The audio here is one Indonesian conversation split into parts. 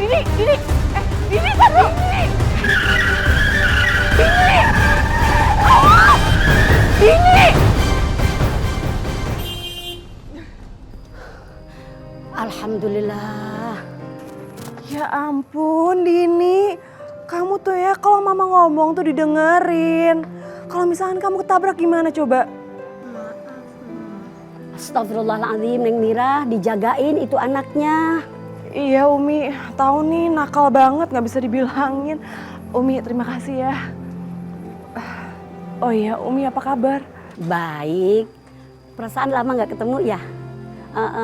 Dini, Dini tunggu. Dini. Ah! Dini. Alhamdulillah. Ya ampun, Dini. Kamu tuh ya kalau mama ngomong tuh didengerin. Kalau misalkan kamu ketabrak gimana coba? Astagfirullahaladzim, Neng Mira, dijagain itu anaknya. Iya Umi, tahu nih nakal banget nggak bisa dibilangin. Umi terima kasih ya. Oh iya Umi apa kabar? Baik, perasaan lama nggak ketemu ya.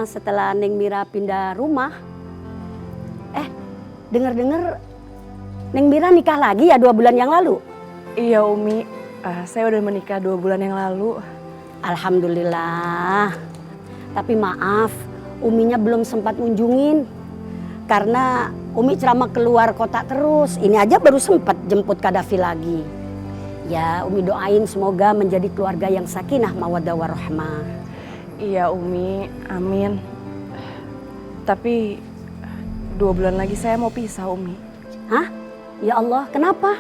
Setelah Neng Mira pindah rumah. Dengar-dengar Neng Mira nikah lagi ya 2 bulan yang lalu? Iya Umi, saya udah menikah 2 bulan yang lalu. Alhamdulillah. Tapi maaf, Uminya belum sempat ngunjungin. Karena Umi ceramah keluar kota terus. Ini aja baru sempat jemput Kadafi lagi. Ya, Umi doain semoga menjadi keluarga yang sakinah mawaddah warahmah. Iya Umi, amin. Tapi 2 bulan lagi saya mau pisah Umi. Hah? Ya Allah, kenapa?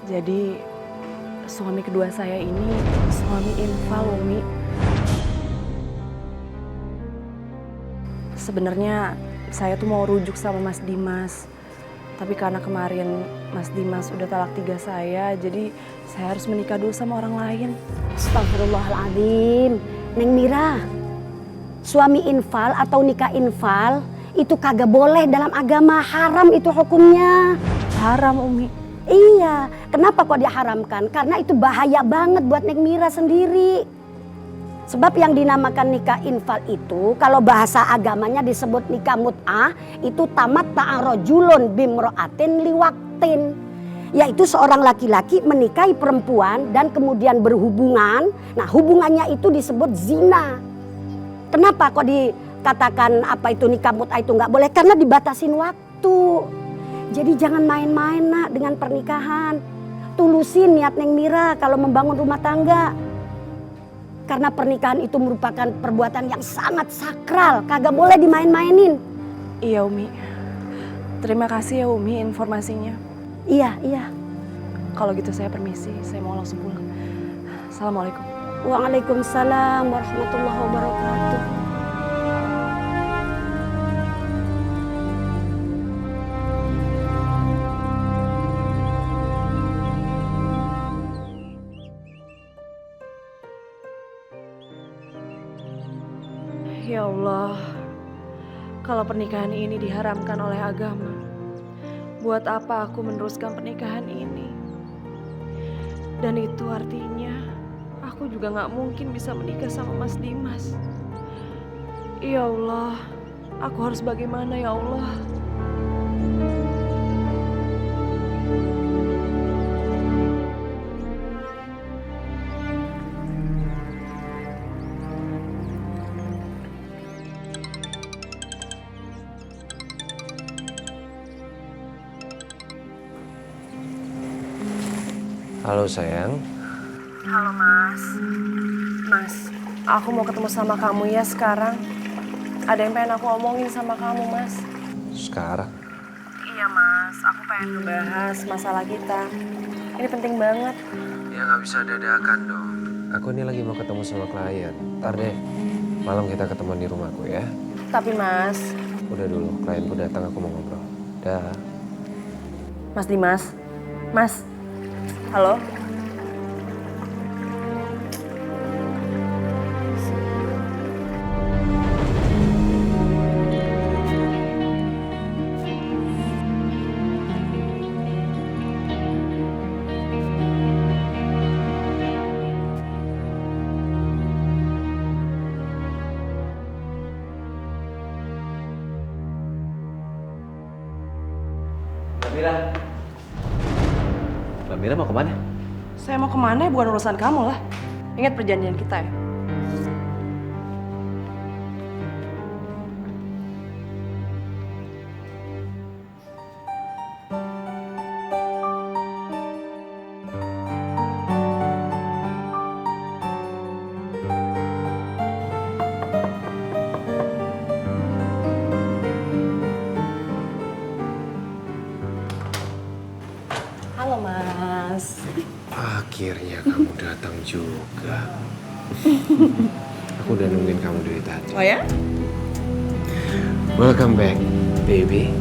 Jadi suami kedua saya ini suami infal Umi. Sebenarnya saya tuh mau rujuk sama Mas Dimas. Tapi karena kemarin Mas Dimas udah talak 3 saya, jadi saya harus menikah dulu sama orang lain. Astagfirullahaladzim. Neng Mira, suami infal atau nikah infal itu kagak boleh dalam agama, haram itu hukumnya. Haram Umi. Iya, kenapa kok diharamkan? Karena itu bahaya banget buat Neng Mira sendiri. Sebab yang dinamakan nikah infal itu, kalau bahasa agamanya disebut nikah mut'ah, itu tamat ta'arojulun bimro'atin liwaktin. Yaitu seorang laki-laki menikahi perempuan dan kemudian berhubungan. Nah, hubungannya itu disebut zina. Kenapa kok dikatakan apa itu nikah mut'ah itu nggak boleh? Karena dibatasin waktu. Jadi jangan main-main nak dengan pernikahan. Tulusin niat Neng Mira kalau membangun rumah tangga. Karena pernikahan itu merupakan perbuatan yang sangat sakral. Kagak boleh dimain-mainin. Iya Umi. Terima kasih ya Umi informasinya. Iya. Kalau gitu saya permisi, saya mau langsung pulang. Assalamualaikum. Waalaikumsalam warahmatullahi wabarakatuh. Ya Allah, kalau pernikahan ini diharamkan oleh agama, buat apa aku meneruskan pernikahan ini? Dan itu artinya aku juga gak mungkin bisa menikah sama Mas Dimas. Ya Allah, aku harus bagaimana ya Allah? Halo sayang. Halo Mas. Mas, aku mau ketemu sama kamu ya sekarang. Ada yang pengen aku omongin sama kamu Mas. Sekarang? Iya Mas, aku pengen ngebahas masalah kita. Ini penting banget. Ya nggak bisa dadakan dong. Aku ini lagi mau ketemu sama klien. Ntar deh, malam kita ketemu di rumahku ya. Tapi Mas. Udah dulu, klienku datang aku mau ngobrol. Dah. Mas Dimas. Mas. Halo. Mbak Mira mau kemana? Saya mau kemana ya bukan urusan kamu lah. Ingat perjanjian kita ya. juga. Aku udah nungguin kamu dari tadi. Oh ya? Welcome back, baby.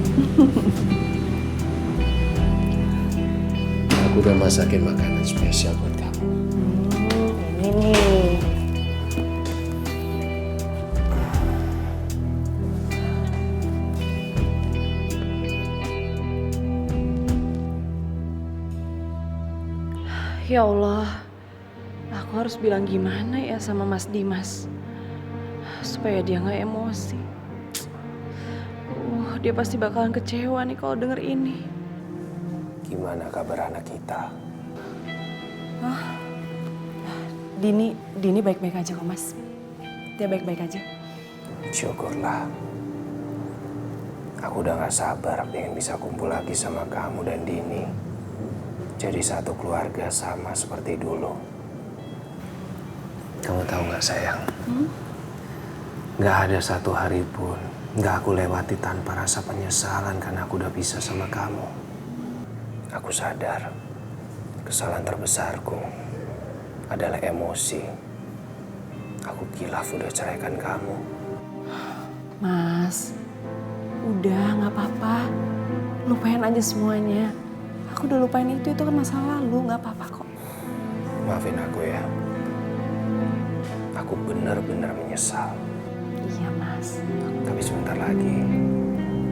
Aku udah masakin makanan spesial buat kamu. Ini nih. Ya Allah, aku harus bilang gimana ya sama Mas Dimas supaya dia nggak emosi. Dia pasti bakalan kecewa nih kalau denger ini. Gimana kabar anak kita? Dini baik-baik aja kok Mas. Dia baik-baik aja. Syukurlah. Aku udah gak sabar pengen bisa kumpul lagi sama kamu dan Dini. Jadi satu keluarga sama seperti dulu. Kamu tahu gak sayang? Gak ada satu hari pun gak aku lewati tanpa rasa penyesalan karena aku udah bisa sama kamu. Aku sadar kesalahan terbesarku adalah emosi. Aku kilaf udah ceraikan kamu. Mas, udah gak apa-apa. Lupain aja semuanya. Aku udah lupain itu kan masa lalu, gak apa-apa kok. Maafin aku ya. Aku benar-benar menyesal. Iya Mas. Tapi sebentar lagi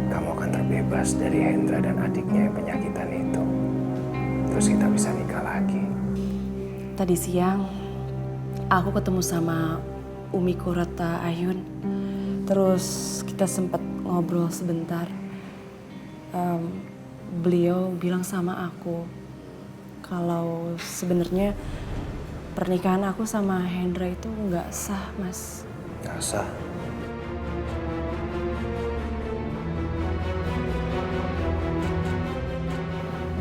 kamu akan terbebas dari Hendra dan adiknya yang penyakitan itu. Terus kita bisa nikah lagi. Tadi siang aku ketemu sama Umi Kurata Ayun. Terus kita sempat ngobrol sebentar. Beliau bilang sama aku kalau sebenarnya pernikahan aku sama Hendra itu nggak sah, Mas. Nggak sah?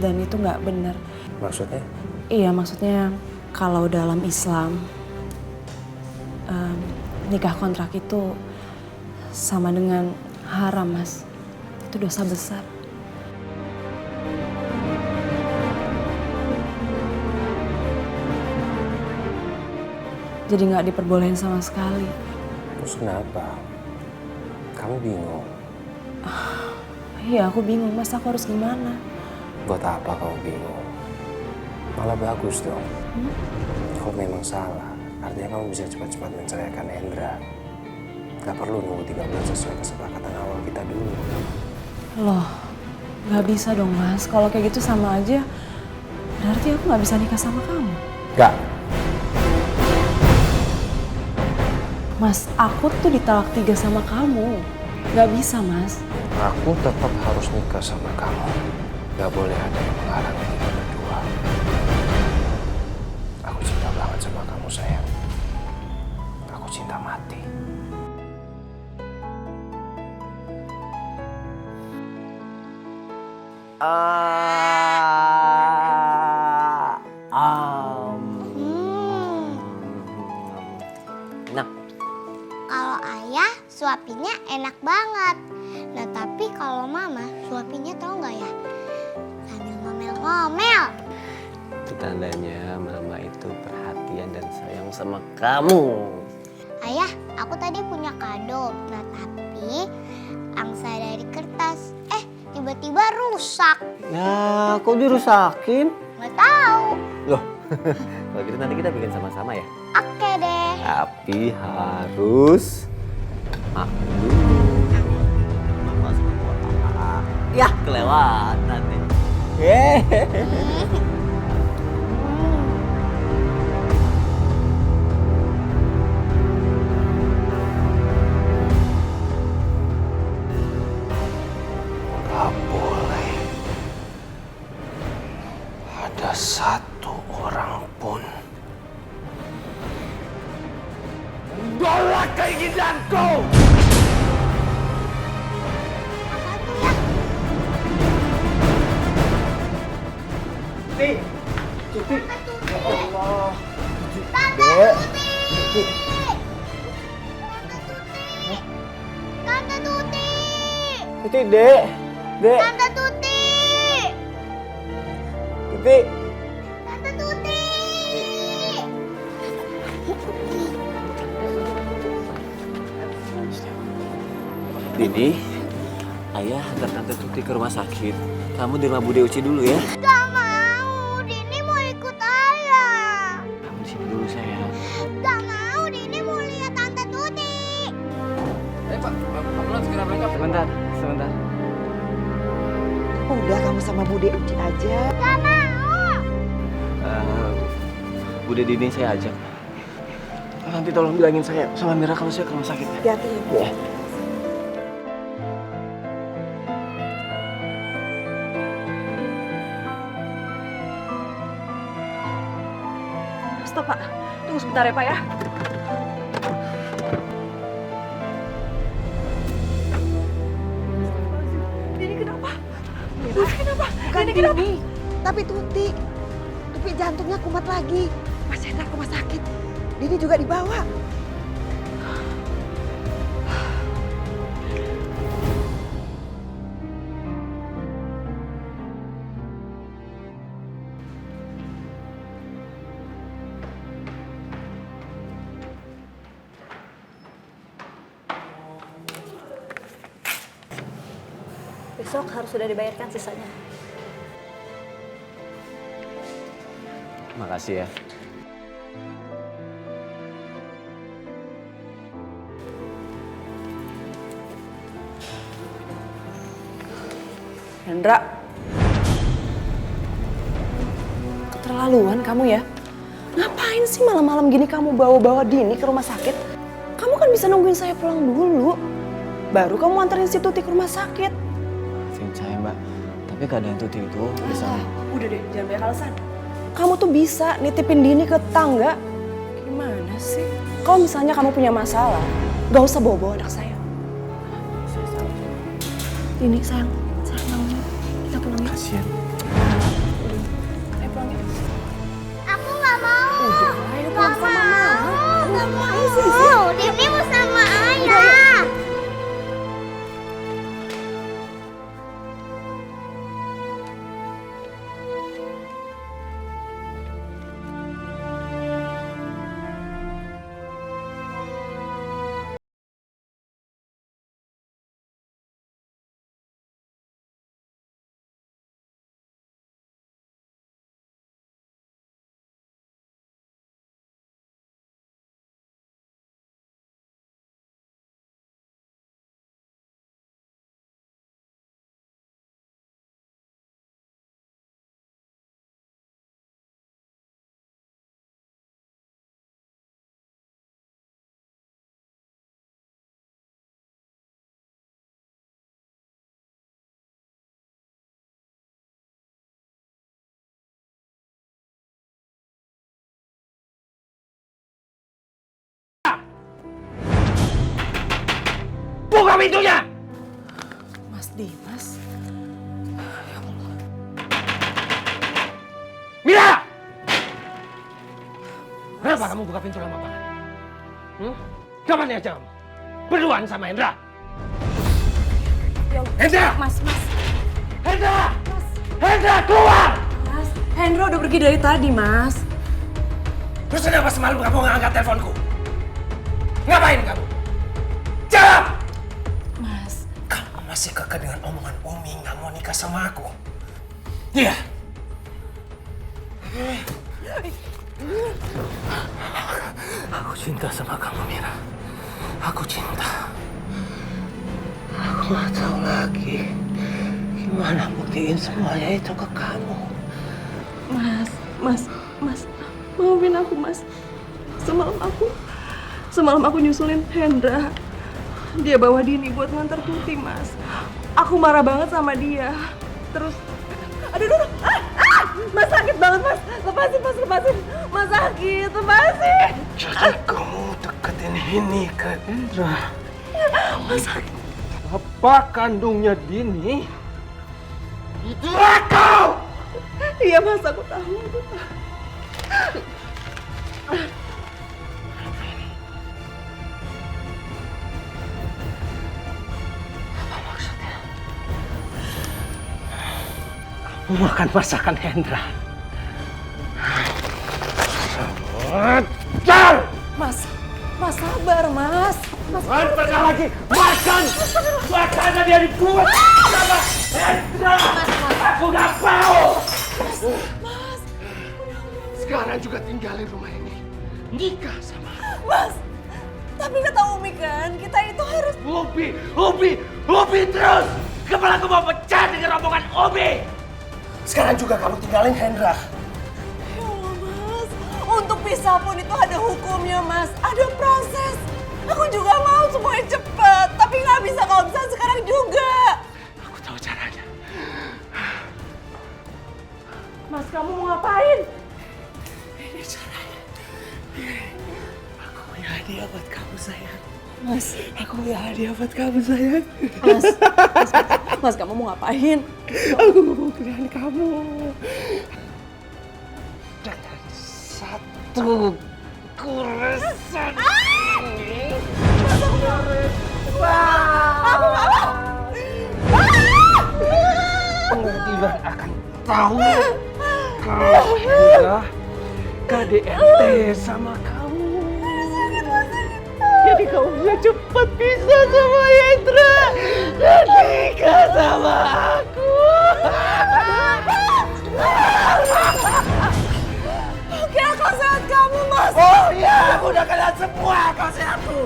Dan itu nggak benar. Maksudnya? Iya, maksudnya kalau dalam Islam nikah kontrak itu sama dengan haram, Mas. Itu dosa besar. Jadi nggak diperbolehin sama sekali. Terus kenapa? Kamu bingung? Iya, aku bingung. Mas, aku harus gimana? Buat apa kamu bingung? Malah bagus dong. Kalau memang salah, artinya kamu bisa cepat-cepat menceraikan Hendra. Gak perlu nunggu 3 bulan sesuai kesepakatan awal kita dulu. Loh, nggak bisa dong, Mas. Kalau kayak gitu sama aja, berarti aku nggak bisa nikah sama kamu. Gak. Mas, aku tuh ditalak 3 sama kamu. Nggak bisa, Mas. Aku tetap harus nikah sama kamu. Gak boleh ada yang menghalangi kita berdua. Aku cinta banget sama kamu, sayang. Aku cinta mati. Nah, kalau ayah suapinnya enak banget. Nah tapi kalau mama suapinnya tau nggak ya? Sambil ngomel-ngomel. Itu tandanya mama itu perhatian dan sayang sama kamu. Ayah, aku tadi punya kado. Nah tapi angsa dari kertas. Tiba-tiba rusak. Ya, kok dirusakin? Nggak tahu. Loh, kalau gitu nanti kita bikin sama-sama ya. Oke deh. Tapi harus makan dulu. Mama sama papa. Ya, kelewatan nih. Gak boleh ada satu orang pun menolak keinginanku. Tante Tuti! Tante Tuti! Itu Dek. Dek. Tante Tuti! Tuti. Tante Tuti! Dini, ayah antar Tante Tuti ke rumah sakit. Kamu di rumah Bude Uci dulu ya. Gak mau, Dini mau ikut ayah. Kamu di sini dulu sayang. Gak mau, Dini mau lihat Tante Tuti. Pak Mulan segera berangkat. Sebentar. Udah kamu sama Bude Uci aja. Gak mau. Bude Dini saya ajak. Nanti tolong bilangin saya sama Mira kalau saya ke rumah sakit. Hati-hati ya. Ya. Stop, Pak. Tunggu sebentar ya, Pak ya. Dini kenapa? Dini kenapa? Bukan Dini kenapa? Dini, tapi Tuti. Tuti jantungnya kumat lagi. Mas Hendra ke rumah sakit. Dini juga dibawa. Besok harus sudah dibayarkan sisanya. Makasih ya. Hendra. Keterlaluan kamu ya. Ngapain sih malam-malam gini kamu bawa-bawa Dini ke rumah sakit? Kamu kan bisa nungguin saya pulang dulu. Baru kamu anterin si Tuti ke rumah sakit. Maafin saya Mbak, tapi keadaan Tuti itu bisa. Udah deh, jangan banyak alasan. Kamu tuh bisa nitipin Dini ke tetangga. Gimana sih? Kalau misalnya kamu punya masalah, gak usah bawa-bawa anak saya. Saya salah. Dini sayang bangun. Kita pulang ya. Kasian. Ayo pulang ya. Aku gak mau. Udah, ayo pulang sama mama. Gak mau. Dini mau sama ayah. Buka pintunya! Mas Dimas. Mira! Kenapa kamu buka pintu lama banget? Kapan aja kamu? Berduaan sama Hendra? Hendra! Mas. Hendra! Hendra, keluar! Mas, Hendra udah pergi dari tadi, Mas. Terus kenapa semalam kamu nggak angkat teleponku? Ngapain kamu? Jawab! Mas, Kamu masih kekeh dengan omongan Umi nggak mau nikah sama aku? Iya. Aku cinta sama kamu, Mira. Aku cinta. Aku nggak tahu lagi gimana buktiin semuanya itu ke kamu. Mas, maafin aku, Mas. Semalam aku nyusulin Hendra. Dia bawa Dini buat nganter Tuti, Mas. Aku marah banget sama dia. Terus, aduh. Mas sakit banget, Mas. Lepasin. Mas sakit, lepasin. Jadi kamu deketin ini ke Hendra? Mas sakit. Apa kandungnya Dini? Itu aku! Iya, Mas, aku tahu. Apa maksudnya? Kamu makan masakan Hendra? Mas sabar. sabar, Mas. Mas, pernah lagi. Makan! Makannya dia dibuat sama Hendra! Aku gak mau! Mas. Sekarang juga tinggalin rumah ini. Nikah sama Mas. Tapi kata Umi kan, kita itu harus... Ubi terus! Kepala aku mau pecah dengan rombongan Ubi! Sekarang juga kamu tinggalin Hendra. Ya Allah, Mas. Untuk pisah pun itu ada hukumnya, Mas. Ada proses. Aku juga mau semuanya cepat. Tapi nggak bisa kalau bisa sekarang juga. Aku tahu caranya. Mas, kamu mau ngapain? Ini caranya. Aku punya hadiah buat kamu, sayang. Mas, Aku punya hadiah buat kamu, sayang. Mas, kamu mau ngapain? Aku mau kehilangan kamu. Dan satu goresan ini. Pengadilan akan tahu kalau Hendra KDRT sama kamu. Jadi kamu bisa cepat pisah sama Hendra dan nikah sama aku. Oke, aku sehat kamu, Mas. Oh iya, aku udah kenal semua kau sehatku.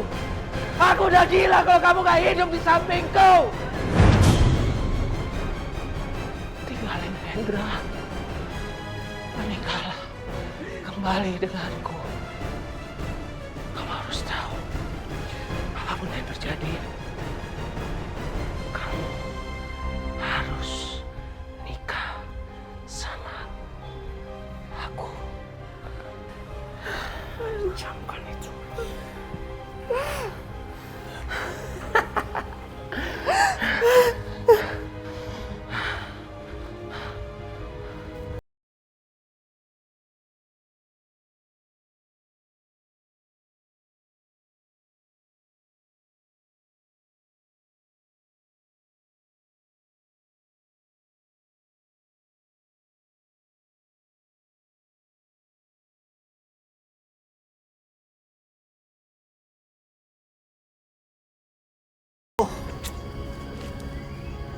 Aku udah gila kalau kamu gak hidup di sampingku. Tinggalin Hendra. Menikahlah kembali denganku. Kamu harus tahu, apapun yang terjadi, kamu harus nikah sama aku. Camkan itu.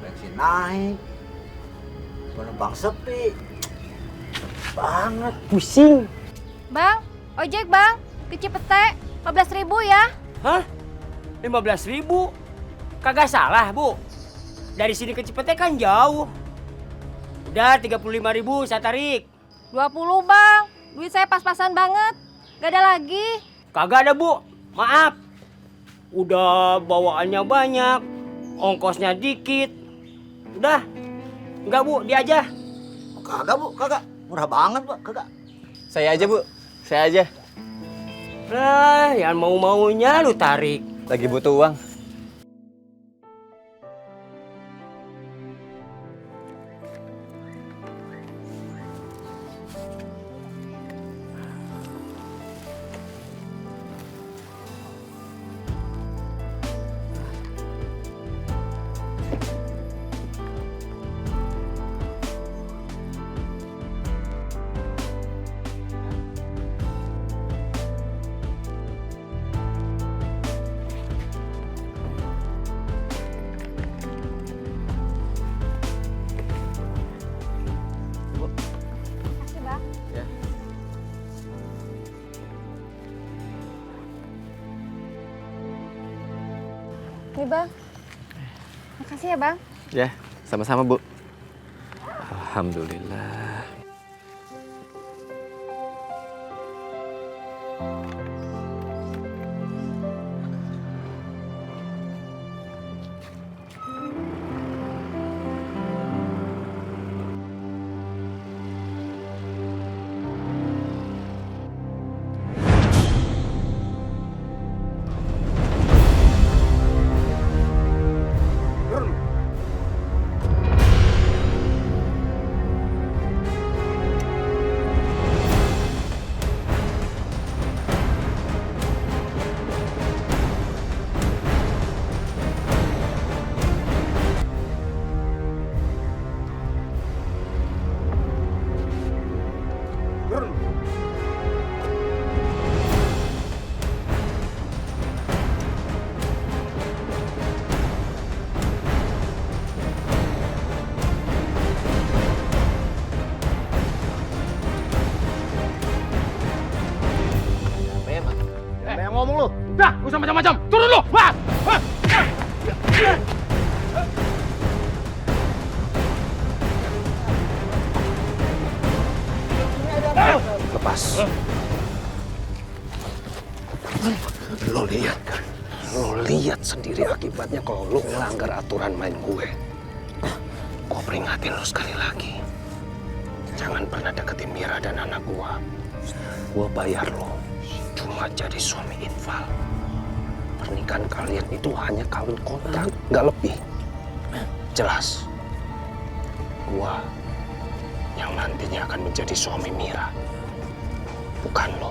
Bensin naik, penumpang sepi, banget pusing. Bang, ojek bang, ke Cipete, 15.000 ya. Hah? 15.000? Kagak salah, Bu. Dari sini ke Cipete kan jauh. Udah 35.000 saya tarik. 20 bang, duit saya pas-pasan banget. Gak ada lagi. Kagak ada, Bu. Maaf. Udah bawaannya banyak, ongkosnya dikit. Udah. Enggak, Bu, dia aja. Kagak bu, kagak. Murah banget bu, kagak. Saya aja, Bu. Saya aja. Lah, yang mau-maunya lu tarik. Lagi butuh uang. Makasih bang. Ya. Nih bang. Makasih ya bang. Ya, sama-sama, Bu. Alhamdulillah. turun lo! Wah! Lepas. Lo lihat kan? Lo lihat sendiri akibatnya kalau lo melanggar aturan main gue. Gue peringatin lo sekali lagi. Jangan pernah deketin Mira dan anak gue. Gue bayar lo cuma jadi suami infal. Pernikahan kalian itu hanya kawin kontrak, nggak lebih. Jelas. Gue yang nantinya akan menjadi suami Mira. Bukan lo.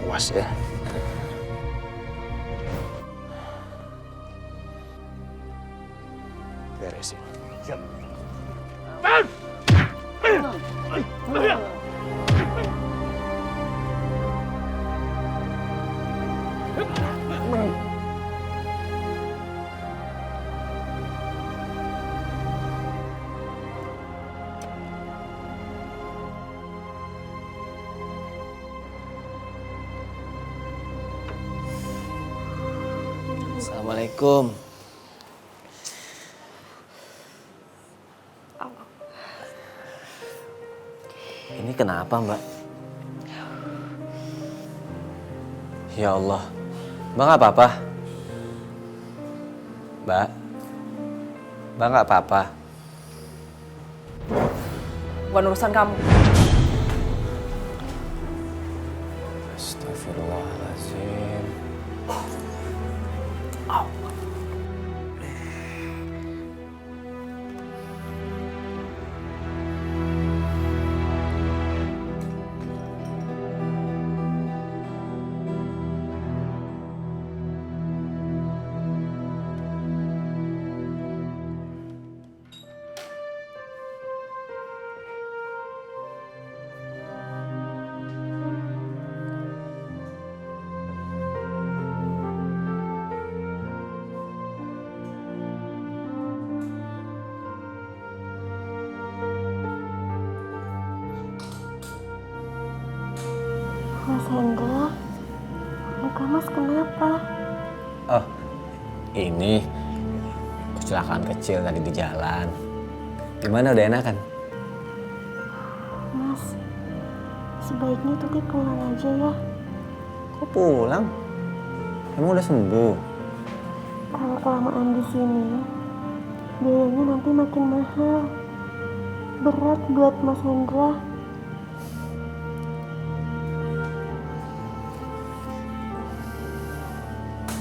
Awas ya. Beresin. Siap. Assalamualaikum. Ini kenapa, Mbak? Ya Allah. Mbak nggak apa-apa? Mbak? Mbak nggak apa-apa? Bukan urusan kamu. Astagfirullahaladzim. Mas Hendra, muka Mas kenapa? Oh, ini kecelakaan kecil tadi di jalan. Gimana, udah enakan? Mas, sebaiknya Tuti pulang aja ya. Kok pulang? Emang udah sembuh? Kalau kelamaan di sini, biayanya nanti makin mahal. Berat buat Mas Hendra.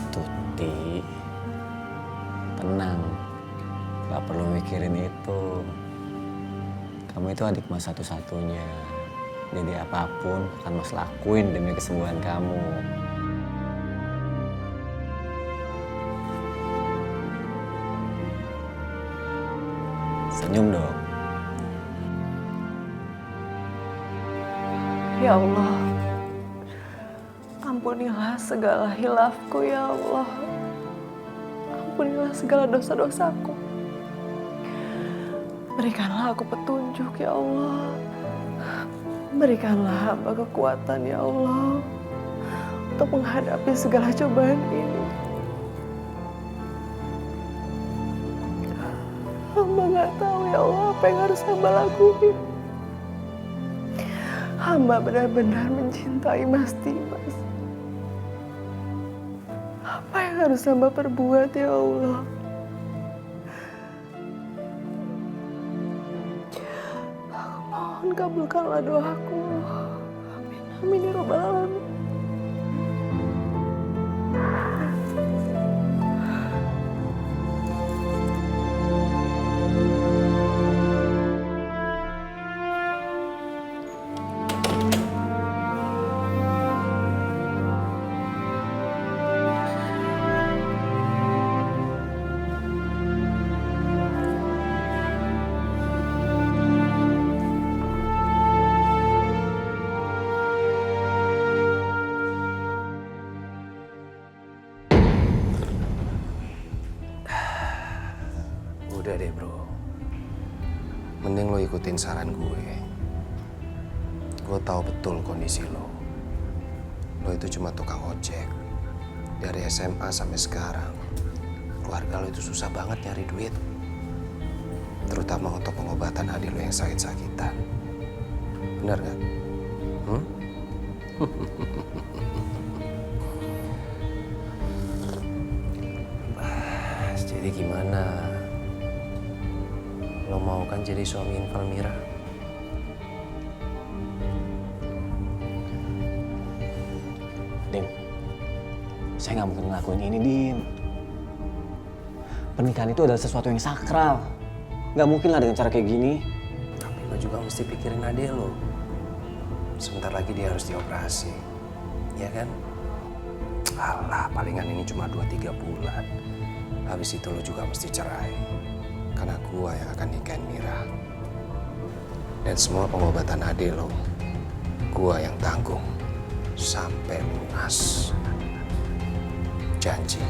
Tuti, tenang, gak perlu mikirin itu. Kamu itu adik Mas satu-satunya. Jadi apapun akan Mas lakuin demi kesembuhan kamu. Senyum dong. Ya Allah, ampunilah segala hilafku ya Allah. Ampunilah segala dosa-dosaku. Berikanlah aku petunjuk ya Allah. Berikanlah hamba kekuatan ya Allah untuk menghadapi segala cobaan ini. Hamba gak tahu ya Allah apa yang harus hamba lakuin. Hamba benar-benar mencintai Mas Dimas. Apa yang harus hamba perbuat ya Allah? Aku mohon kabulkanlah doaku. Amin, amin ya Rabbal Alamin. Udah deh bro, mending lo ikutin saran gue. Gue tahu betul kondisi lo. Lo itu cuma tukang ojek. Dari SMA sampai sekarang, keluarga lo itu susah banget nyari duit. Terutama untuk pengobatan adik lo yang sakit-sakitan. Benar gak? Jadi gimana? Lo mau kan jadi suami Infal Mira? Dim, saya nggak mungkin ngelakuin ini, Dim. Pernikahan itu adalah sesuatu yang sakral. Nggak mungkin lah dengan cara kayak gini. Tapi lo juga mesti pikirin adik lo. Sebentar lagi dia harus dioperasi. Ya kan? Alah, palingan ini cuma 2-3 bulan. Habis itu lo juga mesti cerai. Karena gua yang akan nikahin Mira. Dan semua pengobatan adik lo, gua yang tanggung. Sampai lunas. Janji.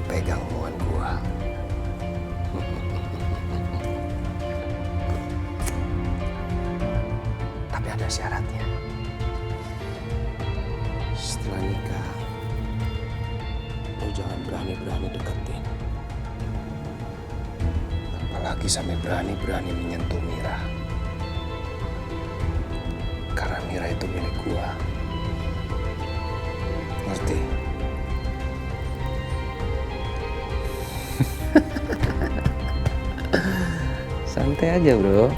Pegang omongan gua. Tapi ada syaratnya. Setelah nikah, lo jangan berani-berani deketin. Apalagi sampai berani-berani menyentuh Mira. Karena Mira itu milik gua. Ngerti? Santai aja, bro.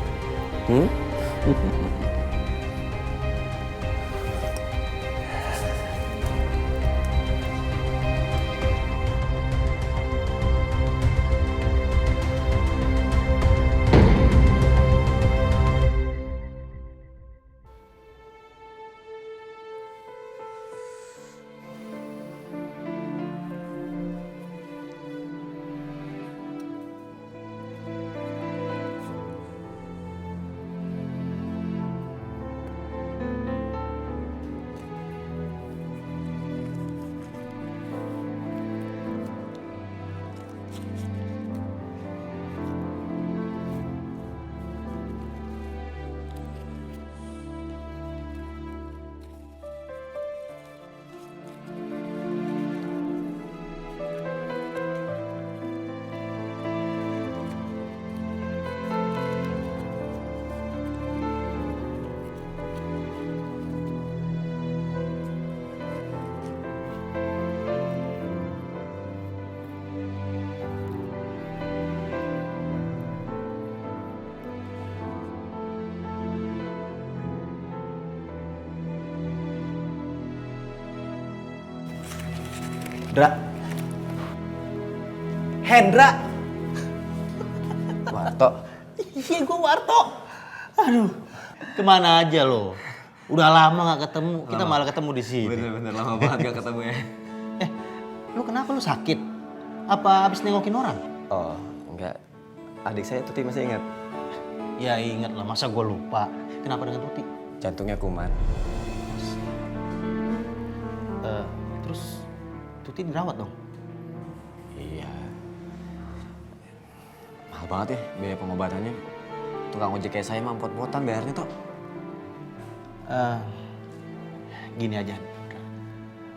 Dra. Hendra. Warto, Iya, gue Warto. Aduh, kemana aja lo? Udah lama gak ketemu, kita malah ketemu di sini. bener-bener lama banget gak ketemu ya. Lu kenapa lu sakit? Apa habis nengokin orang? Oh, enggak. Adik saya Tuti masih ingat. Ya inget lah, masa gue lupa. Kenapa dengan Tuti? Jantungnya kumat. Terus Tuti dirawat dong? Iya. Mahal banget ya biaya pengobatannya. Tukang ojek kayak saya mah empot-empotan bayarnya toh. Gini aja.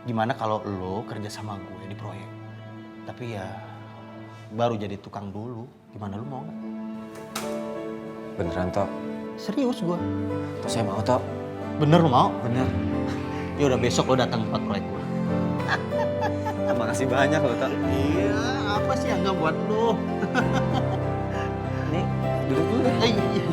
Gimana kalau lo kerja sama gue di proyek? Tapi ya baru jadi tukang dulu. Gimana lu mau nggak? Beneran toh? Serius gue. Tuh saya mau toh. Bener lo mau? Bener. Ya udah besok lo datang tempat proyek gue. Makasih banyak loh toh. Iya, apa sih yang nggak buat lo? Nih, duduk dulu. Iya.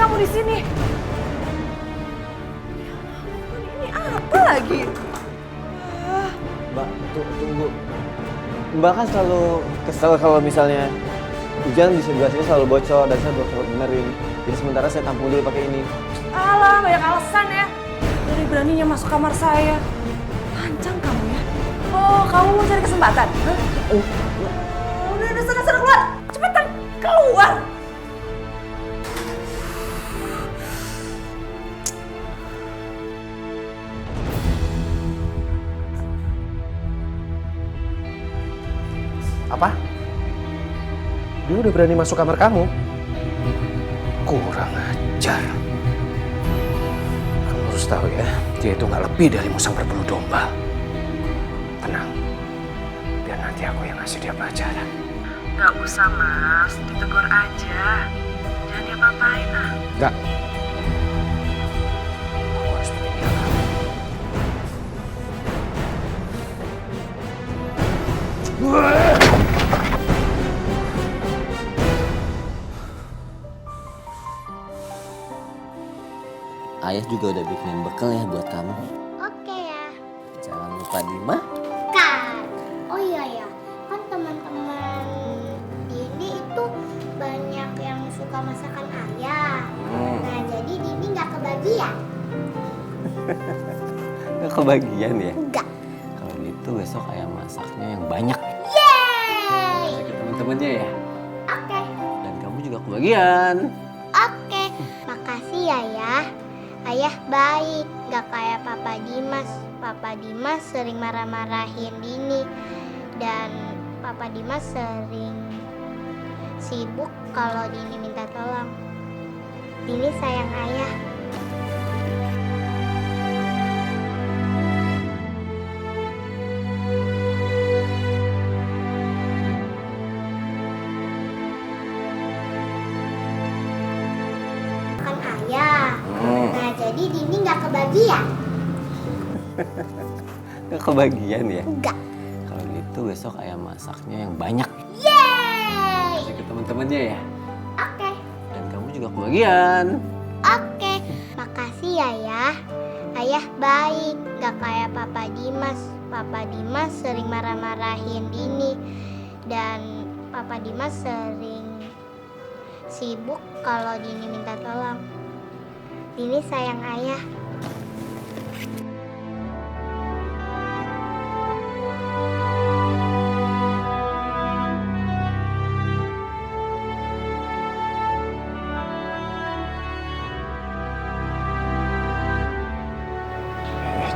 kamu di sini? Ya ampun, ini apa lagi? Mbak, tunggu. Mbak kan selalu kesel kalau misalnya hujan di sebelah sini selalu bocor dan saya belum benerin. Jadi sementara saya tampung dulu pakai ini. Alah, banyak alasan ya. Berani-beraninya masuk kamar saya. Lancang kamu ya. Oh, kamu mau cari kesempatan? Hah? Udah sana keluar. Cepetan, keluar. Apa? Dia udah berani masuk kamar kamu? Kurang ajar. Kamu harus tahu ya, dia itu nggak lebih dari musang berbulu domba. Tenang, biar nanti aku yang ngasih dia pelajaran. Gak usah, Mas. Ditegur aja. Jangan diapa-apain, ah. Nggak. Aku harus bikin dia kamu. Ayah juga udah bikinin bekal ya buat kamu. Oke ya. Jangan lupa Dima. Kan. Oh iya ya. Kan teman-teman Dini itu banyak yang suka masakan ayah. Nah jadi Dini nggak kebagian. Gak kebagian ya? Enggak. Kalau gitu besok ayah masaknya yang banyak. Yeay. Kasih ke temen-temennya ya. Oke. Dan kamu juga kebagian. Oke. Makasih ya ya. Ayah baik, gak kayak Papa Dimas. Papa Dimas sering marah-marahin Dini. Dan Papa Dimas sering sibuk kalau Dini minta tolong. Dini sayang ayah. Kan ayah. Nah jadi Dini gak kebagian. Gak kebagian ya? Enggak. Kalau gitu besok ayah masaknya yang banyak. Yeay. Kasih ke temen-temennya ya. Oke. Dan kamu juga kebagian. Oke, makasih ya ya. Ayah baik, gak kayak Papa Dimas. Papa Dimas sering marah-marahin Dini. Dan Papa Dimas sering sibuk kalau Dini minta tolong. Dini sayang ayah.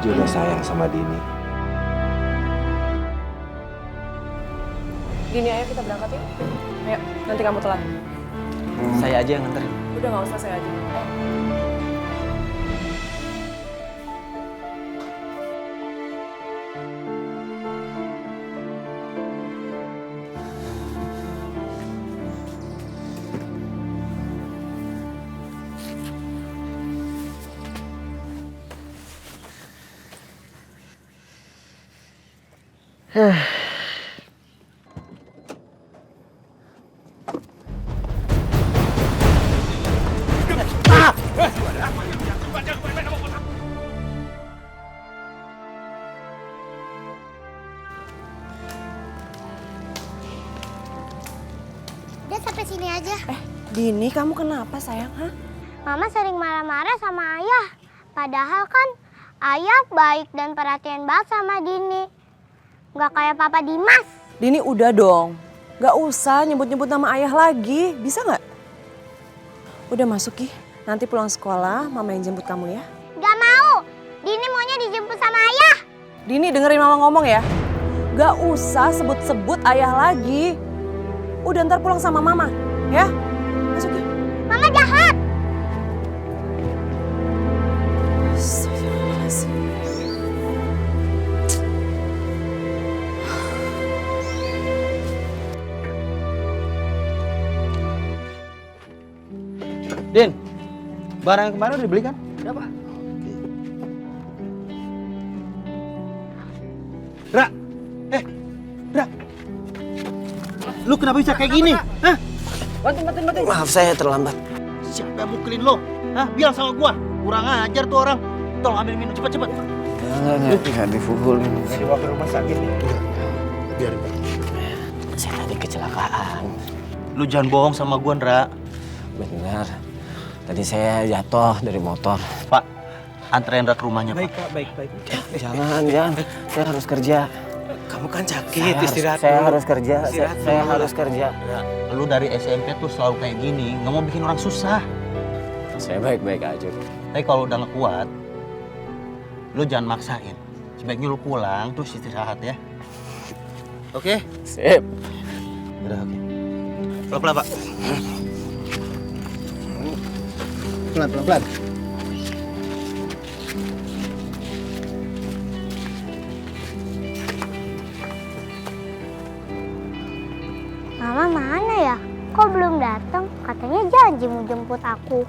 Juga sayang sama Dini. Gini, ayo kita berangkat ya. Ayo, nanti kamu telat. Saya aja yang nganterin. Udah gak usah, saya aja. Udah sampai sini aja. Dini, kamu kenapa sayang? Hah? Mama sering marah-marah sama ayah. Padahal kan ayah baik dan perhatian banget sama Dini. Gak kayak Papa Dimas. Dini udah dong. Gak usah nyebut-nyebut nama ayah lagi. Bisa gak? Udah masuk Ki. Nanti pulang sekolah, mama yang jemput kamu ya. Gak mau. Dini maunya dijemput sama ayah. Dini dengerin mama ngomong ya. Gak usah sebut-sebut ayah lagi. Udah ntar pulang sama mama. Ya? Masuk Ki. Mama jahat. Astagfirullahaladzim. Din, barang yang kemarin udah dibeli kan? Udah, Pak. Ra, Ra, lu kenapa bisa kayak gini? Hah? Maaf, saya terlambat. Siapa yang mukulin lo. Hah? Bilang sama gua. Kurang ajar tuh orang. Tolong ambil minum cepet-cepet. Nggak dipukulin. Ini dibawa ke rumah sakit nih. Biarin. Saya tadi kecelakaan. Lu jangan bohong sama gua, Ndra. Benar. Tadi saya jatuh dari motor. Pak, anterin Ndra ke rumahnya, Pak. baik. Jangan. Saya harus kerja. Kamu kan sakit, istirahat Saya dulu. harus kerja. Istirahat Saya dulu. harus kerja. Ya, lu dari SMP tuh selalu kayak gini, nggak mau bikin orang susah. Saya baik-baik aja. Tapi kalau udah nggak kuat, lu jangan maksain. Sebaiknya lu pulang terus istirahat ya. Oke? Sip. Udah oke. Pelan-pelan, Pak. Pelan. Mama mana ya? Kok belum datang? Katanya janji mau jemput aku.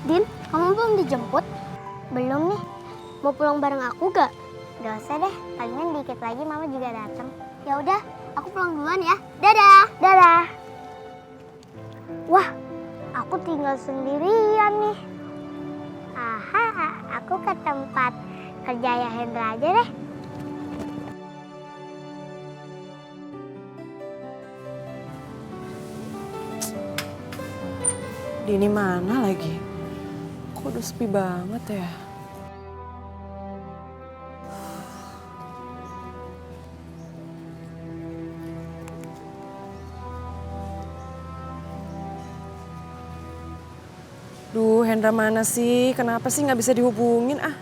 Din, kamu belum dijemput? Belum nih. Mau pulang bareng aku gak? Gak usah deh, palingan dikit lagi mama juga datang. Ya udah, aku pulang duluan ya. Dadah. Dadah. Wah, aku tinggal sendirian nih. Aha, aku ke tempat kerja ya Hendra aja deh. Dini mana lagi? Kok udah sepi banget ya? Duh, Hendra mana sih? Kenapa sih nggak bisa dihubungin ah?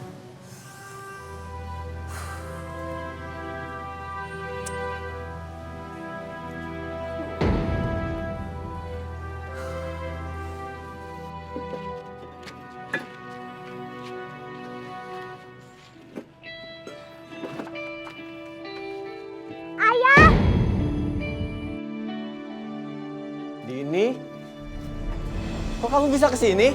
Dini? Kok kamu bisa kesini?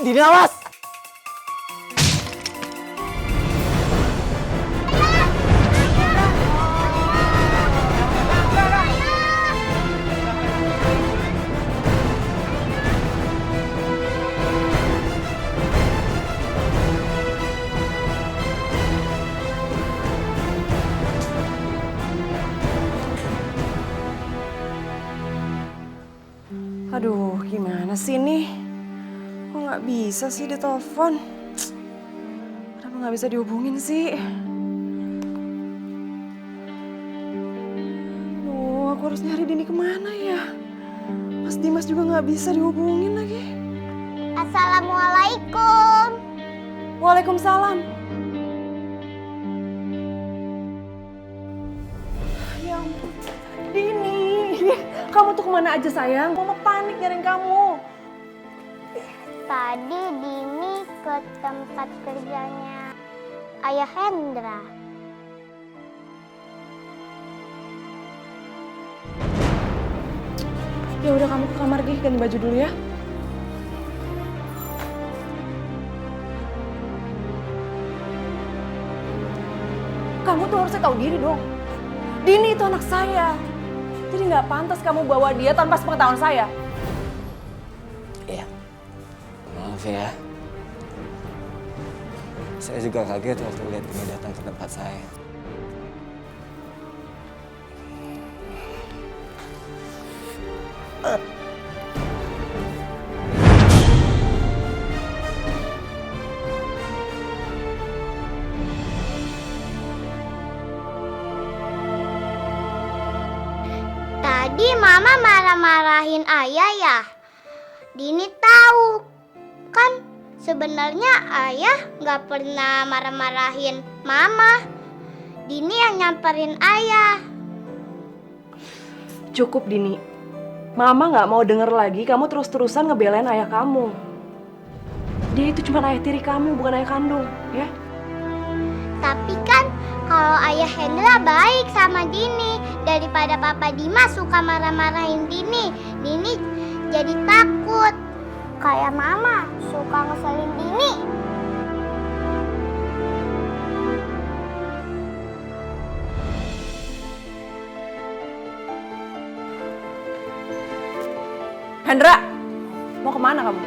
Dini, awas! Aduh, gimana sih nih? Kok nggak bisa sih ditelepon? Kenapa nggak bisa dihubungin sih? Aduh, aku harus nyari Dini kemana ya? Mas Dimas juga nggak bisa dihubungin lagi. Assalamualaikum. Waalaikumsalam. Ya ampun, Dini. Kamu tuh kemana aja sayang? Mama panik nyariin kamu. Tadi Dini ke tempat kerjanya Ayah Hendra. Ya udah kamu ke kamar Gi, ganti baju dulu ya. Kamu tuh harusnya tahu diri dong. Dini itu anak saya. Jadi nggak pantas kamu bawa dia tanpa sepengetahuan saya. Iya. Maaf ya. Saya juga kaget waktu lihat Dini datang ke tempat saya. Tadi Mama marah-marahin Ayah ya. Dini tahu kan sebenarnya Ayah nggak pernah marah-marahin Mama. Dini yang nyamperin Ayah. Cukup Dini. Mama nggak mau denger lagi kamu terus-terusan ngebelain ayah kamu. Dia itu cuma ayah tiri kamu, bukan ayah kandung, ya. Tapi kan kalau Ayah Hendra baik sama Dini. Daripada Papa Dimas suka marah-marahin Dini, Dini jadi takut. kayak mama, suka ngeselin Dini. Hendra, mau kemana kamu?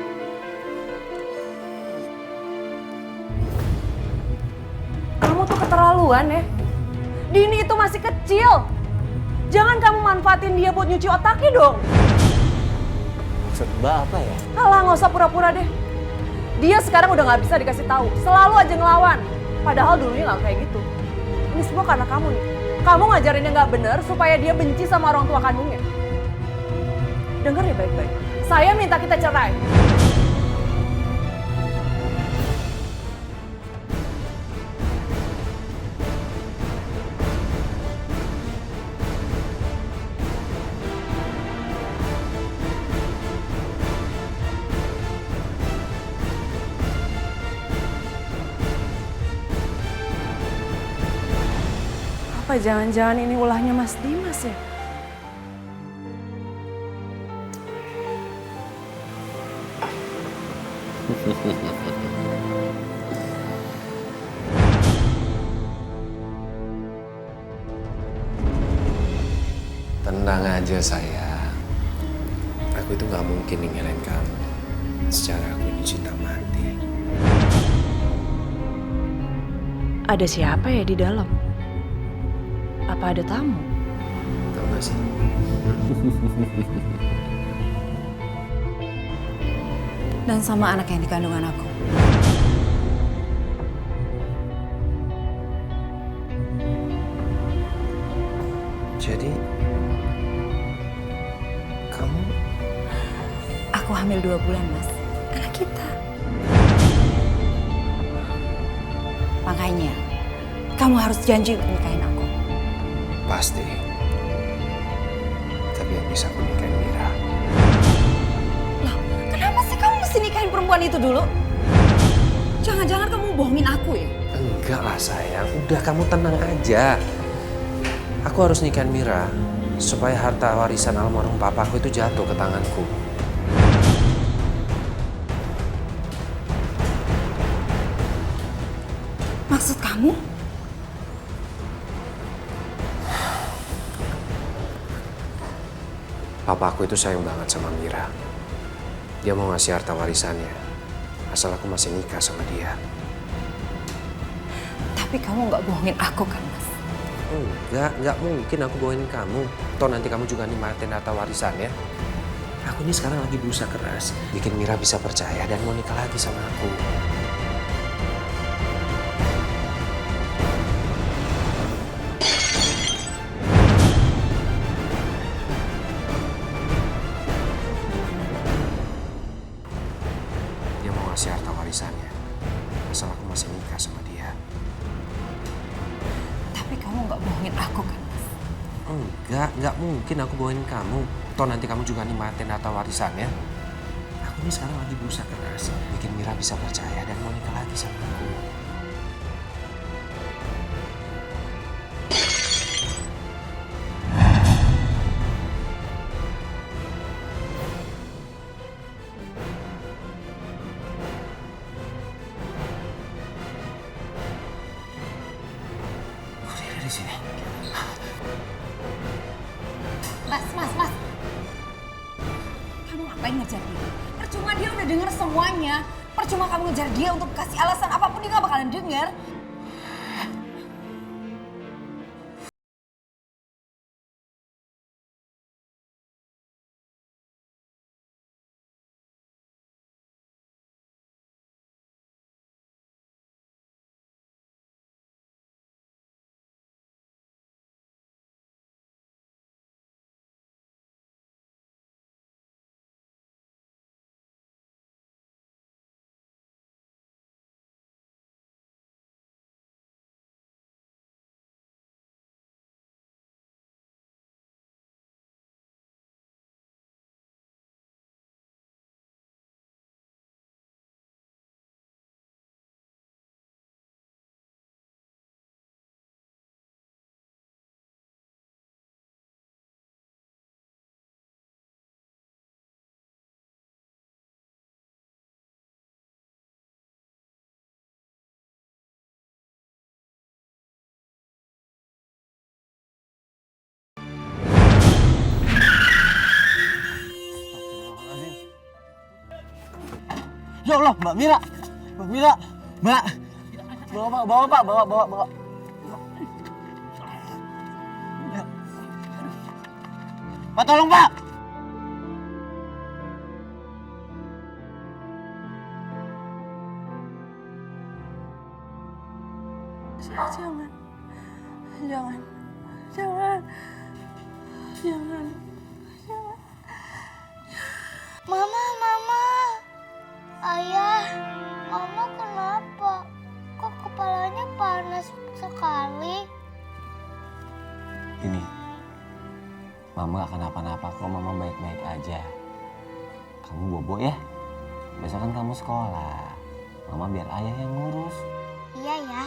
Kamu tuh keterlaluan ya. Dini itu masih kecil. Jangan kamu manfaatin dia buat nyuci otaknya dong. Maksud Mbak apa ya? Alah, nggak usah pura-pura deh. Dia sekarang udah nggak bisa dikasih tahu. Selalu aja ngelawan. Padahal dulunya nggak kayak gitu. Ini semua karena kamu nih. Kamu ngajarinnya nggak bener supaya dia benci sama orang tua kandungnya. Dengar ya baik-baik. Saya minta kita cerai. Apa jangan-jangan ini ulahnya Mas Dimas ya? Tenang aja sayang. Aku itu gak mungkin ninggalin kamu. Secara aku ini cinta mati. Ada siapa ya di dalam? Apa ada tamu? Tau gak sih? Dan sama anak yang dikandungan aku. Jadi kamu Aku hamil 2 bulan, Mas. Anak kita. Makanya, kamu harus janji untuk nikahin aku. pasti. Tapi yang bisa aku nikahin Mira. Lah, kenapa sih kamu mesti nikahin perempuan itu dulu? Jangan-jangan kamu bohongin aku ya? Enggak lah sayang, udah kamu tenang aja. Aku harus nikahin Mira supaya harta warisan almarhum papaku itu jatuh ke tanganku. Maksud kamu? Papaku itu sayang banget sama Mira. Dia mau ngasih harta warisannya, asal aku masih nikah sama dia. Tapi kamu nggak bohongin aku kan, Mas? Enggak mungkin aku bohongin kamu. Toh nanti kamu juga nikmatin harta warisannya. Aku ini sekarang lagi berusaha keras, bikin Mira bisa percaya dan mau nikah lagi sama aku. Dia mau ngasih harta warisannya, asal aku masih nikah sama dia. Tapi kamu nggak bohongin aku kan, Mas? Enggak mungkin aku bohongin kamu. Toh nanti kamu juga nikmatin harta warisannya. Aku ini sekarang lagi berusaha keras, bikin Mira bisa percaya dan mau nikah lagi sama aku. Kok dia ada di sini? Mas. Kamu ngapain ngejar dia? Percuma dia udah denger semuanya. Percuma kamu ngejar dia untuk kasih alasan apapun dia gak bakalan denger. Ya Allah, Mbak Mira. Mbak Mira. Mbak. Bawa Pak, bawa. Pak, tolong Pak. Jangan. Mama. Ayah, Mama kenapa? Kok kepalanya panas sekali? Ini, Mama gak kenapa-napa kok, Mama baik-baik aja. Kamu bobo ya? Besok kan kamu sekolah. Mama biar ayah yang ngurus. Iya ya.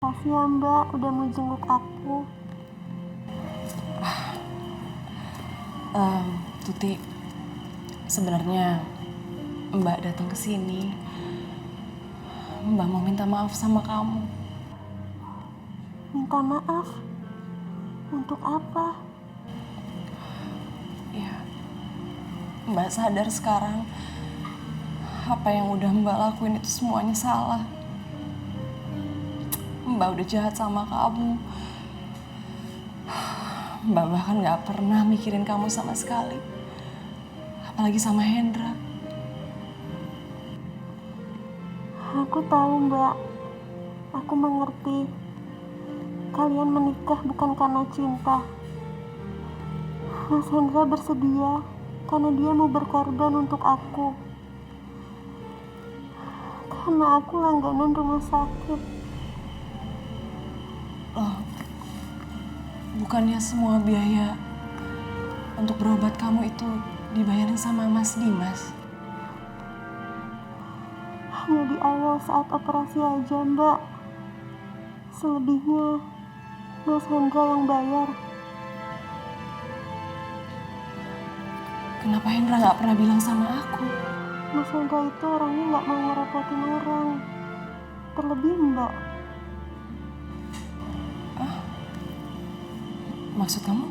Makasih ya Mbak, udah mau jenguk aku. Tuti, sebenarnya Mbak datang ke sini. Mbak mau minta maaf sama kamu. Minta maaf? Untuk apa? Ya, Mbak sadar sekarang apa yang udah Mbak lakuin itu semuanya salah. Mbak udah jahat sama kamu. Mbak bahkan gak pernah mikirin kamu sama sekali. Apalagi sama Hendra. Aku tahu Mbak, aku mengerti. Kalian menikah bukan karena cinta. Mas Hendra bersedia karena dia mau berkorban untuk aku. Karena aku langganan rumah sakit. Loh, bukannya semua biaya untuk berobat kamu itu dibayarin sama Mas Dimas? hanya di awal saat operasi aja, Mbak. Selebihnya, Mas Hendra yang bayar. Kenapa Hendra nggak pernah bilang sama aku? Mas Hendra itu orangnya nggak mau ngerepotin orang. Terlebih Mbak. Maksud kamu?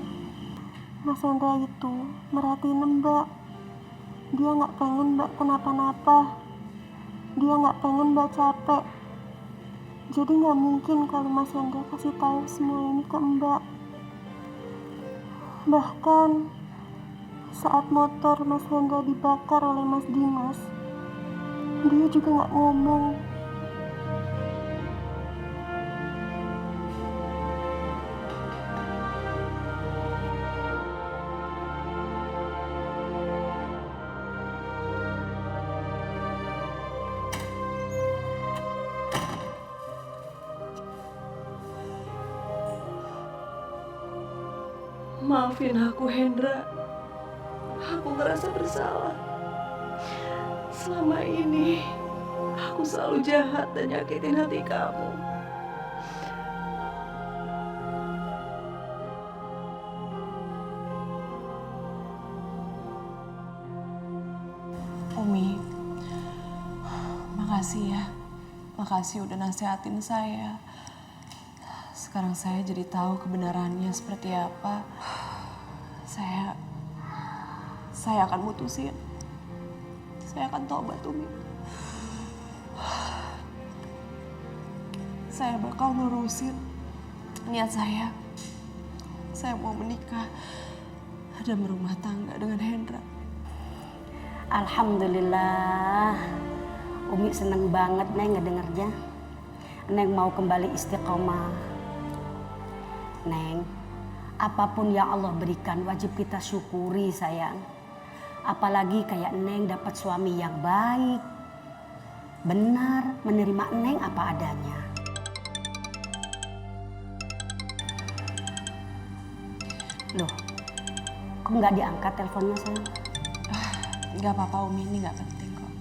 Mas Hendra itu merhatiin Mbak. Dia nggak pengen Mbak kenapa-napa. Dia nggak pengen Mbak capek. Jadi nggak mungkin kalau Mas Hendra kasih tahu semua ini ke Mbak. Bahkan saat motor Mas Hendra dibakar oleh Mas Dimas, dia juga nggak ngomong. Maafin aku, Hendra. Aku ngerasa bersalah. Selama ini, aku selalu jahat dan nyakitin hati kamu. Umi, makasih ya. Makasih udah nasihatin saya. Sekarang saya jadi tahu kebenarannya seperti apa. Saya akan mutusin. Saya akan tobat, Umi. Saya bakal nurusin niat saya. Saya mau menikah dan berumah tangga dengan Hendra. Alhamdulillah. Umi seneng banget Neng ngedengernya. Neng mau kembali istiqomah. Neng, apapun yang Allah berikan wajib kita syukuri sayang. Apalagi kayak Neng dapat suami yang baik. Benar, menerima Neng apa adanya. Loh, kok nggak diangkat teleponnya sayang? Nggak apa-apa Umi, ini nggak penting kok.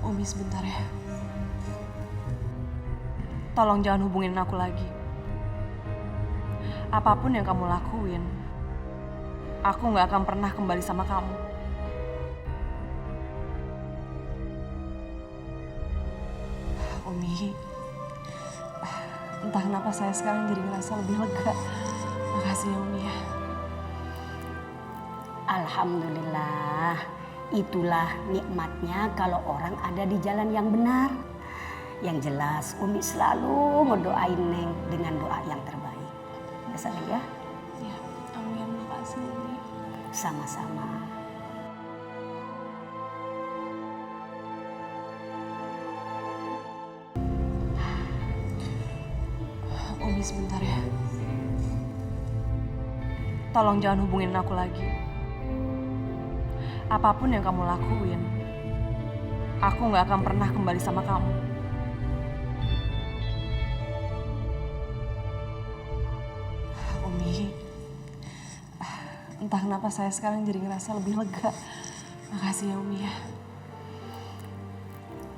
Umi sebentar ya. Tolong jangan hubungin aku lagi. Apapun yang kamu lakuin, aku nggak akan pernah kembali sama kamu. Umi, entah kenapa saya sekarang jadi ngerasa lebih lega. Makasih ya Umi ya. Alhamdulillah, itulah nikmatnya kalau orang ada di jalan yang benar. Yang jelas Umi selalu ngedoain Neng dengan doa yang terbaik. Ya sayang ya? Ya, amin. Makasih Umi. Sama-sama. Umi sebentar ya. Tolong jangan hubungin aku lagi. Apapun yang kamu lakuin, aku nggak akan pernah kembali sama kamu. Umi, entah kenapa saya sekarang jadi ngerasa lebih lega. Makasih ya Umi ya.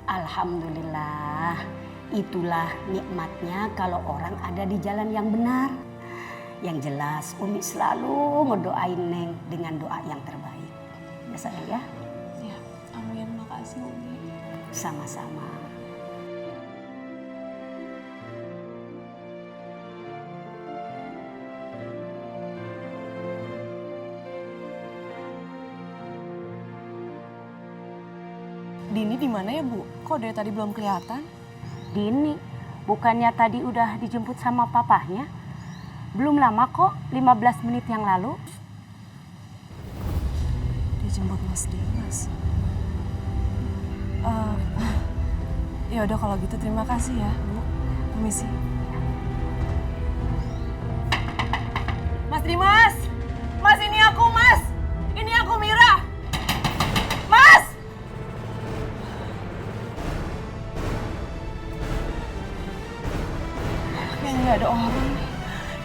Alhamdulillah, itulah nikmatnya kalau orang ada di jalan yang benar. Yang jelas Umi selalu ngedoain Neng dengan doa yang terbaik. Ya sayang ya? Ya, amin. Makasih Umi. Sama-sama. Dini di mana ya Bu? Kok dari tadi belum kelihatan? Dini, bukannya tadi udah dijemput sama papahnya? Belum lama kok, 15 menit yang lalu. Dijemput Mas Dimas. Ya udah kalau gitu terima kasih ya Bu. Permisi. Mas Dimas! Mas ini aku Mas! Ini aku Mira! Mas! Kayaknya nggak ada orang nih.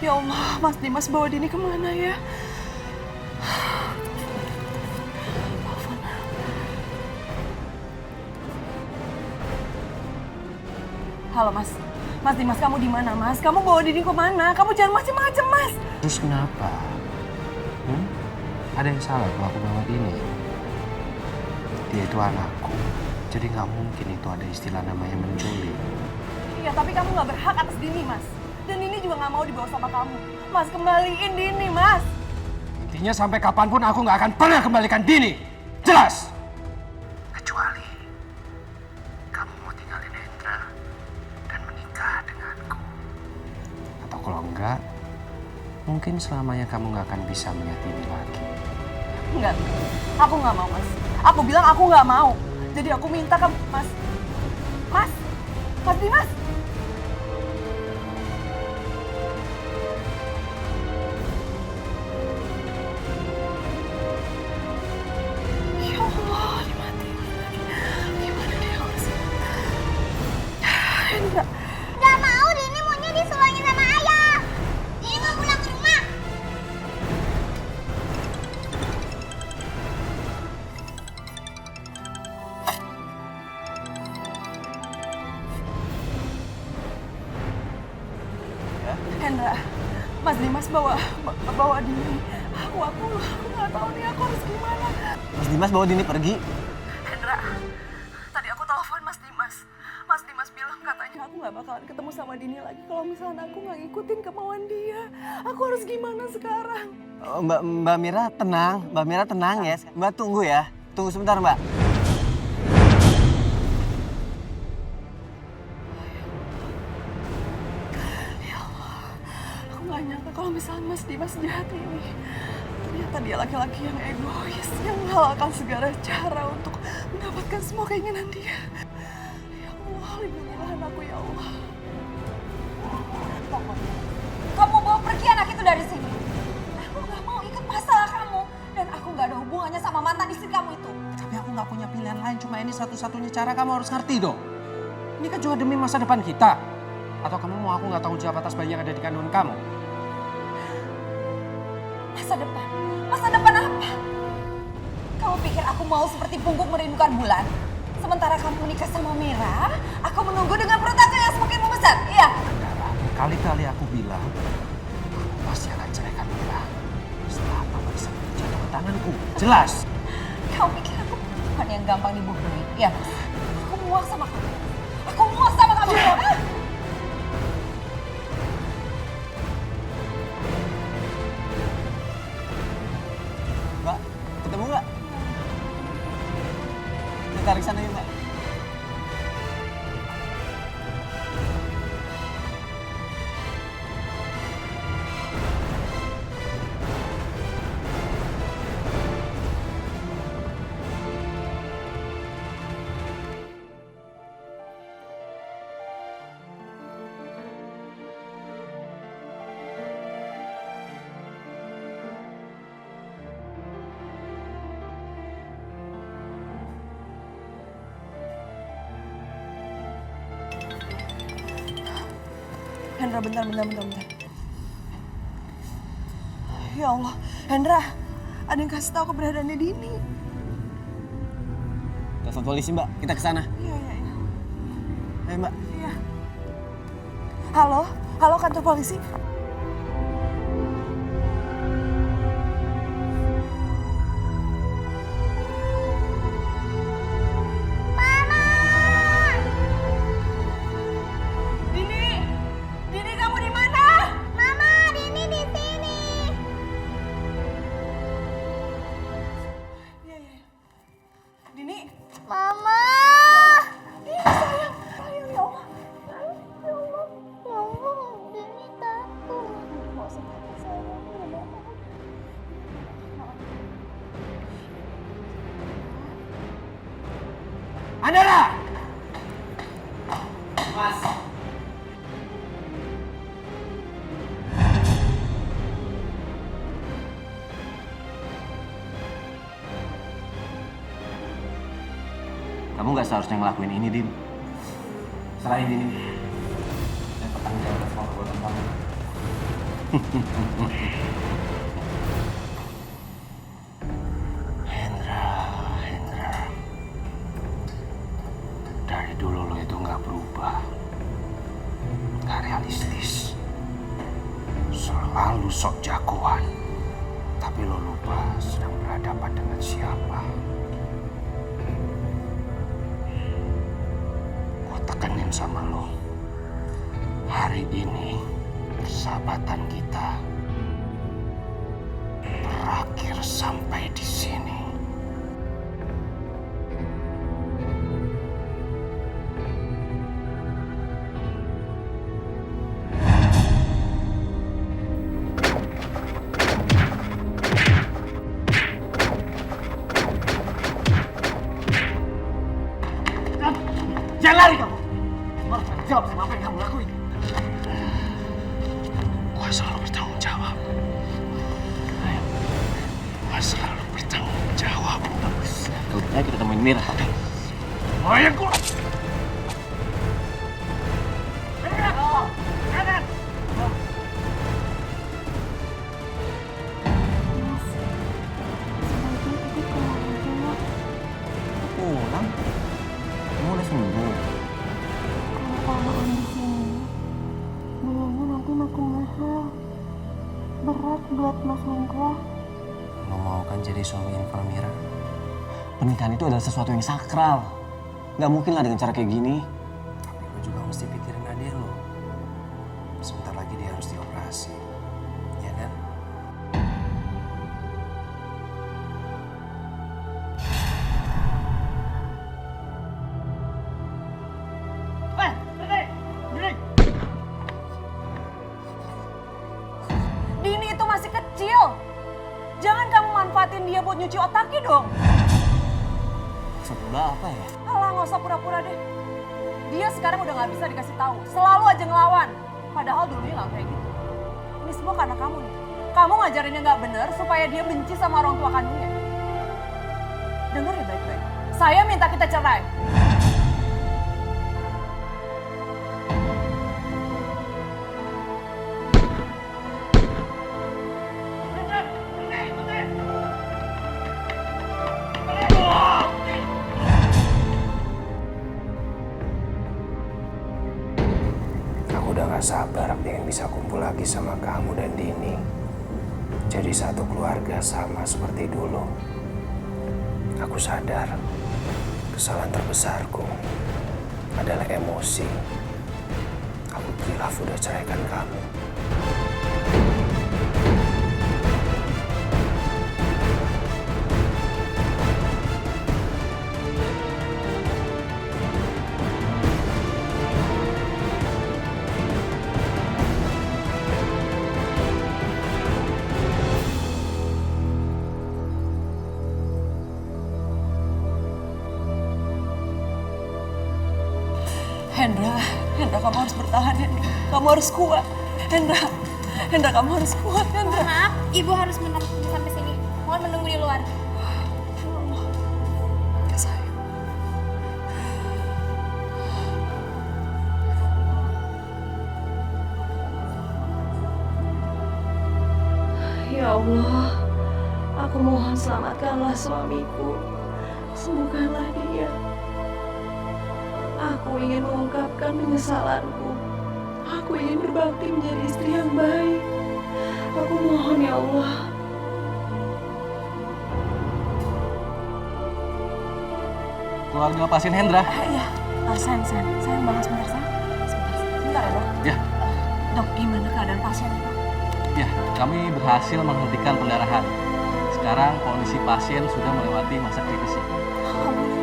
Ya Allah. Allah, Mas Dimas bawa Dini kemana ya? Halo Mas, Mas Dimas kamu di mana Mas? Kamu bawa Dini kemana? Kamu jangan macem-macem Mas. Terus kenapa? Ada yang salah kalau aku bawa Dini? Dia itu anakku, jadi nggak mungkin itu ada istilah namanya menculik. Iya, tapi kamu nggak berhak atas Dini Mas. Dan Dini juga nggak mau dibawa sama kamu. Mas, kembaliin Dini Mas. Intinya sampai kapanpun aku nggak akan pernah kembalikan Dini. Jelas? Kecuali kamu mau tinggalin Hendra dan menikah denganku. Atau kalau enggak, mungkin selamanya kamu nggak akan bisa melihat Dini lagi. Enggak, aku nggak mau Mas. Aku bilang aku nggak mau. Jadi aku minta kamu, Mas. Mas Dimas. Ya Allah, dimatiin lagi. Gimana dia harus? Hendra. Gak mau, Dini maunya disulangin sama ayah. Dini mau pulang ke rumah. Hendra, Mas Dimas bawa Dini. Aku nggak tahu nih aku harus gimana. Mas Dimas bawa Dini pergi. Hendra, tadi aku telepon Mas Dimas. Mas Dimas bilang katanya aku nggak bakalan ketemu sama Dini lagi kalau misalnya aku nggak ngikutin kemauan dia. Aku harus gimana sekarang? Oh, Mbak Mira tenang ya. Mbak tunggu ya. Tunggu sebentar Mbak. Aku nggak nyangka kalau misalnya Mas Dimas jahat ini. Ternyata dia laki-laki yang egois, yang menghalalkan segala cara untuk mendapatkan semua keinginan dia. Ya Allah, lindungilah anakku ya Allah. Pokoknya, kamu bawa pergi anak itu dari sini. Aku nggak mau ikut masalah kamu. Dan aku nggak ada hubungannya sama mantan istri kamu itu. Tapi aku nggak punya pilihan lain, cuma ini satu-satunya cara. Kamu harus ngerti dong. Ini kan juga demi masa depan kita. Atau kamu mau aku nggak tanggung jawab atas bayi yang ada di kandungan kamu? Masa depan? Masa depan apa? Kamu pikir aku mau seperti pungguk merindukan bulan? Sementara kamu menikah sama Mira, aku menunggu dengan perut aku yang semakin membesar, iya? Kali-kali aku bilang, aku pasti akan ceraikan Mira. Setelah Papa bisa jatuh ke tanganku. Jelas? Kamu pikir aku bukan yang gampang dibohongi, iya Mas? Aku muak sama kamu. Aku muak sama kamu. Mbak, ketemu nggak? Kita tarik sana yuk Mbak. Hendra, bentar. Ya Allah, Hendra, ada yang kasih tahu keberadaannya Dini. Telepon polisi Mbak, kita ke sana. Iya. Ayo Mbak. Iya. Halo kantor polisi. Dini kamu di mana? Mama, Dini di sini. Iya. Dini. Mama. Sayang ya Allah. Ya Allah, Dini takut. Nggak usah takut sayang. Andara! Mas. Kamu nggak seharusnya ngelakuin ini, Din. Serahin Din ini. Dan pertanggung jawab semua perbuatan kamu. Hendra. Dari dulu lo itu nggak berubah. Nggak realistis. Selalu sok jagoan. Tapi lo lupa sedang berhadapan dengan siapa. Gue tekenin sama lo. Hari ini persahabatan kita berakhir sampai di sini. Jangan lari kamu. Kamu harus bertanggung jawab sama apa yang kamu lakuin. Gue selalu bertanggung jawab. Gue selalu bertanggung jawab. Kalau kita kita temuin Mira. Oh ya gue. Pulang? Kamu udah sembuh? Kalau kelamaan di sini, biayanya nanti makin mahal. Berat buat Mas Hendra. Lo mau kan jadi suami infal Mira? Pernikahan itu adalah sesuatu yang sakral. Nggak mungkin lah dengan cara kayak gini. Tapi lo juga mesti pikirin adik lo. Sebentar lagi dia harus dioperasi. Ya kan? Dini itu masih kecil. Jangan kamu manfaatin dia buat nyuci otaknya dong. Maksud Mbak apa ya? Alah, nggak usah pura-pura deh. Dia sekarang udah nggak bisa dikasih tahu. Selalu aja ngelawan. Padahal dulunya nggak kayak gitu. Ini semua karena kamu nih. Kamu ngajarinnya nggak bener supaya dia benci sama orang tua kandungnya. Dengar ya baik-baik. Saya minta kita cerai. Aku udah gak sabar pengen bisa kumpul lagi sama kamu dan Dini. Jadi satu keluarga sama seperti dulu. Aku sadar kesalahan terbesarku adalah emosi. Aku khilaf udah ceraikan kamu. Hendra, kamu harus bertahan, Hendra. Kamu harus kuat. Hendra, kamu harus kuat, Hendra. Maaf, Ibu harus menunggu sampai sini. Mohon menunggu di luar. Ya Allah. Ya sayang. Ya Allah, aku mohon selamatkanlah suamiku. Sembuhkanlah dia. Aku ingin mengungkapkan penyesalanku. Aku ingin berbakti menjadi istri yang baik. Aku mohon ya Allah. Keluarga pasien Hendra. Iya. Sayang banget sebentar, sayang. Sebentar ya, Dok. Ya. Dok, gimana keadaan pasien, Dok? Ya, kami berhasil menghentikan pendarahan. Sekarang kondisi pasien sudah melewati masa kritis. Alhamdulillah.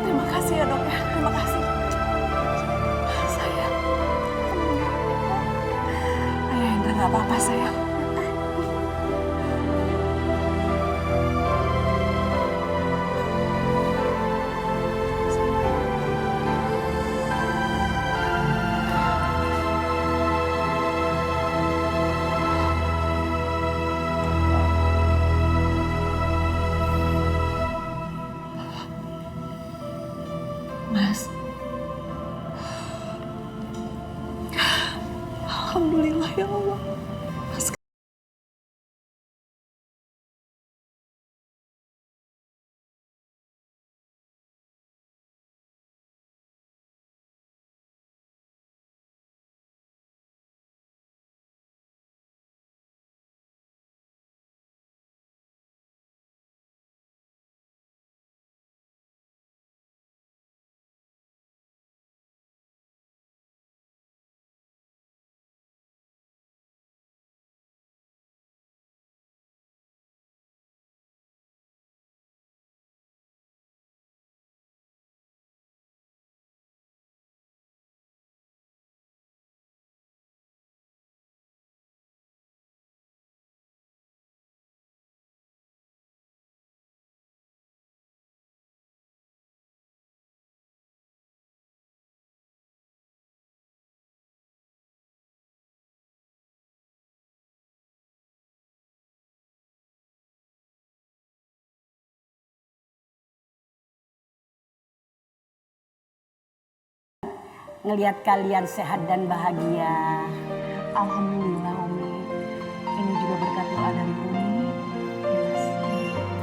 Terima kasih ya, Dok ya. Terima kasih. Sayang. Ayah Hendra nggak apa-apa, sayang. Mas. Alhamdulillah ya Allah. ngelihat kalian sehat dan bahagia. Alhamdulillah Umi. Ini juga berkat doa dari Umi. Ya Mas.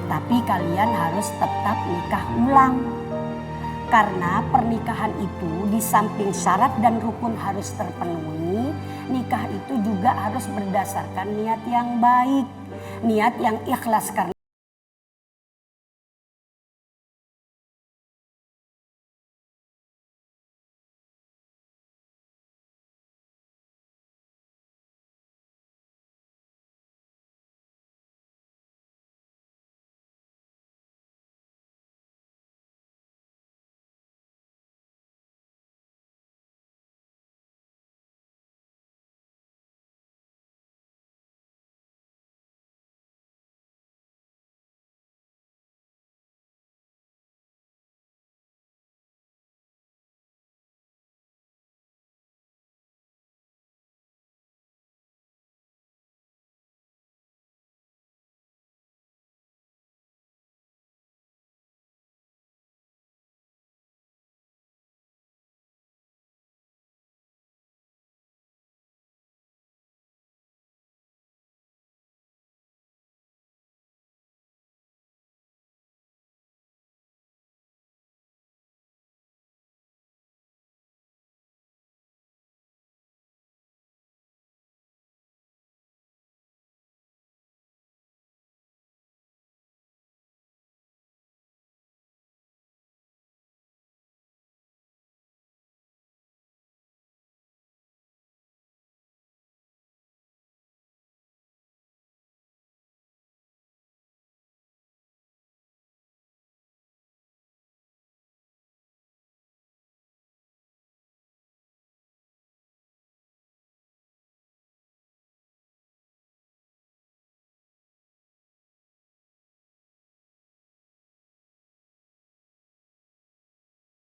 Tapi kalian harus tetap nikah ulang. Karena pernikahan itu di samping syarat dan rukun harus terpenuhi, nikah itu juga harus berdasarkan niat yang baik, niat yang ikhlas karena